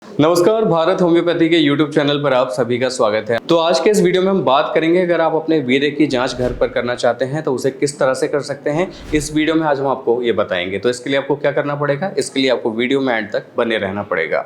नमस्कार, भारत होम्योपैथी के YouTube channel पर आप सभी का स्वागत है। तो आज के इस वीडियो में हम बात करेंगे, अगर आप अपने वीर्य की जांच घर पर करना चाहते हैं तो उसे किस तरह से कर सकते हैं। इस वीडियो में आज हम आपको ये बताएंगे। तो इसके लिए आपको क्या करना पड़ेगा, इसके लिए आपको वीडियो में एंड तक बने रहना पड़ेगा।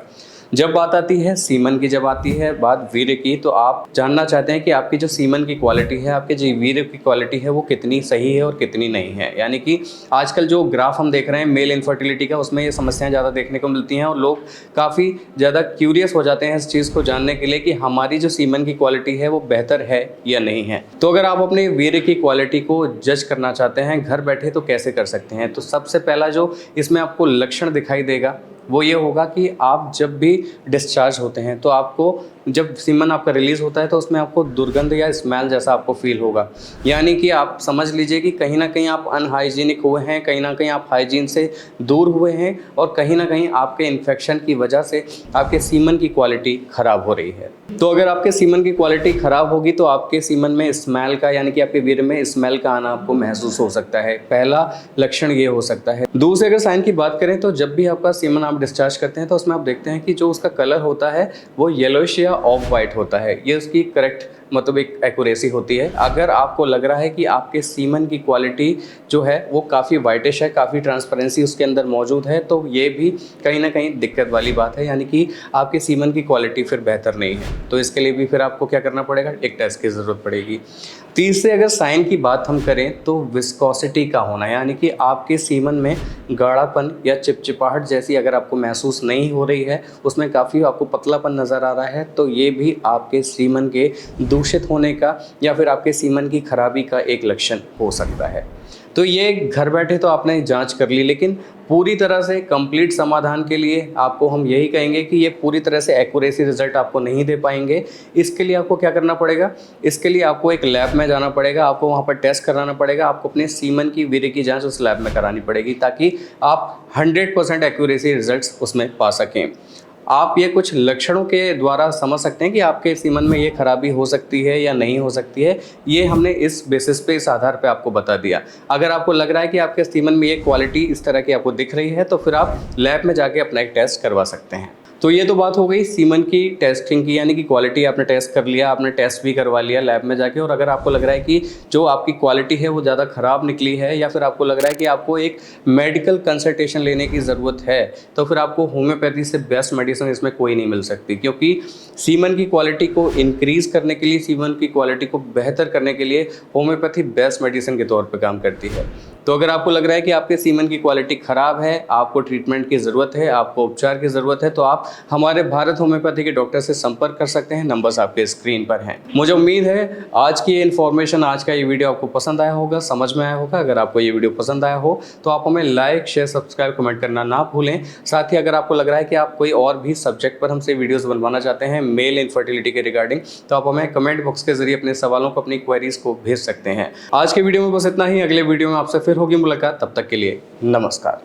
जब बात आती है सीमन की, जब आती है बात वीर्य की, तो आप जानना चाहते हैं कि आपकी जो सीमन की क्वालिटी है, आपके जो वीर्य की क्वालिटी है, वो कितनी सही है और कितनी नहीं है। यानी कि आजकल जो ग्राफ हम देख रहे हैं मेल इनफर्टिलिटी का, उसमें ये समस्याएं ज़्यादा देखने को मिलती हैं और लोग काफ़ी ज़्यादा क्यूरियस हो जाते हैं इस चीज़ को जानने के लिए कि हमारी जो सीमन की क्वालिटी है वो बेहतर है या नहीं है। तो अगर आप अपने वीर्य की क्वालिटी को जज करना चाहते हैं घर बैठे, तो कैसे कर सकते हैं। तो सबसे पहला जो इसमें आपको लक्षण दिखाई देगा वो ये होगा कि आप जब भी डिस्चार्ज होते हैं तो आपको, जब सीमन आपका रिलीज़ होता है तो उसमें आपको दुर्गंध या स्मेल जैसा आपको फील होगा। यानी कि आप समझ लीजिए कि कहीं ना कहीं आप अनहाइजीनिक हुए हैं, कहीं ना कहीं आप हाइजीन से दूर हुए हैं और कहीं ना कहीं आपके इन्फेक्शन की वजह से आपके सीमन की क्वालिटी ख़राब हो रही है। तो अगर आपके सीमन की क्वालिटी ख़राब होगी तो आपके सीमन में स्मेल का, यानी कि आपके वीर्य में स्मेल का आना आपको महसूस हो सकता है। पहला लक्षण ये हो सकता है। दूसरे अगर साइन की बात करें तो जब भी आपका सीमन आप डिस्चार्ज करते हैं तो उसमें आप देखते हैं कि जो उसका कलर होता है वो येलोइश या ऑफ वाइट होता है। ये उसकी करेक्ट मतलब एक एक्यूरेसी होती है। अगर आपको लग रहा है कि आपके सीमन की क्वालिटी जो है वो काफ़ी वाइटिश है, काफ़ी ट्रांसपेरेंसी उसके अंदर मौजूद है, तो ये भी कहीं ना कहीं दिक्कत वाली बात है। यानी कि आपके सीमन की क्वालिटी फिर बेहतर नहीं है। तो इसके लिए भी फिर आपको क्या करना पड़ेगा, एक टेस्ट की ज़रूरत पड़ेगी। तीसरे अगर साइन की बात हम करें तो विस्कोसिटी का होना, यानी कि आपके सीमन में गाढ़ापन या चिपचिपाहट जैसी अगर आपको महसूस नहीं हो रही है, उसमें काफ़ी आपको पतलापन नज़र आ रहा है, तो ये भी आपके सीमन के दूषित होने का या फिर आपके सीमन की खराबी का एक लक्षण हो सकता है। तो ये घर बैठे तो आपने जांच कर ली, लेकिन पूरी तरह से कंप्लीट समाधान के लिए आपको हम यही कहेंगे कि ये पूरी तरह से एक्यूरेसी रिजल्ट आपको नहीं दे पाएंगे। इसके लिए आपको क्या करना पड़ेगा, इसके लिए आपको एक लैब में जाना पड़ेगा, आपको वहाँ पर टेस्ट कराना पड़ेगा, आपको अपने सीमन की वीर्य की जांच उस लैब में करानी पड़ेगी ताकि आप 100% एक्यूरेसी रिजल्ट्स उसमें पा सकें। आप ये कुछ लक्षणों के द्वारा समझ सकते हैं कि आपके सीमन में ये खराबी हो सकती है या नहीं हो सकती है। ये हमने इस बेसिस पे, इस आधार पे आपको बता दिया। अगर आपको लग रहा है कि आपके सीमन में ये क्वालिटी इस तरह की आपको दिख रही है तो फिर आप लैब में जाके अपना एक टेस्ट करवा सकते हैं। तो ये तो बात हो गई सीमन की टेस्टिंग की, यानी कि क्वालिटी आपने टेस्ट कर लिया, आपने टेस्ट भी करवा लिया लैब में जाके। और अगर आपको लग रहा है कि जो आपकी क्वालिटी है वो ज़्यादा ख़राब निकली है या फिर आपको लग रहा है कि आपको एक मेडिकल कंसल्टेशन लेने की ज़रूरत है, तो फिर आपको होम्योपैथी से बेस्ट मेडिसिन इसमें कोई नहीं मिल सकती। क्योंकि सीमन की क्वालिटी को इंक्रीज़ करने के लिए, सीमन की क्वालिटी को बेहतर करने के लिए होम्योपैथी बेस्ट मेडिसिन के तौर पर काम करती है। तो अगर आपको लग रहा है कि आपके सीमन की क्वालिटी ख़राब है, आपको ट्रीटमेंट की ज़रूरत है, आपको उपचार की ज़रूरत है, तो आप हमारे भारत होम्योपैथी के डॉक्टर से संपर्क कर सकते हैं। नंबर्स आपके स्क्रीन पर हैं। मुझे उम्मीद है आज की ये इन्फॉर्मेशन, आज का ये वीडियो आपको पसंद आया होगा, समझ में आया होगा। अगर आपको ये वीडियो पसंद आया हो तो आप हमें लाइक, शेयर, सब्सक्राइब, कमेंट करना ना भूलें। साथ ही अगर आपको लग रहा है कि आप कोई और भी सब्जेक्ट पर हमसे वीडियोज़ बनवाना चाहते हैं मेल इनफर्टिलिटी के रिगार्डिंग, तो आप हमें कमेंट बॉक्स के जरिए अपने सवालों को, अपनी क्वेरीज को भेज सकते हैं। आज के वीडियो में बस इतना ही। अगले वीडियो में आपसे फिर होगी मुलाकात। तब तक के लिए नमस्कार।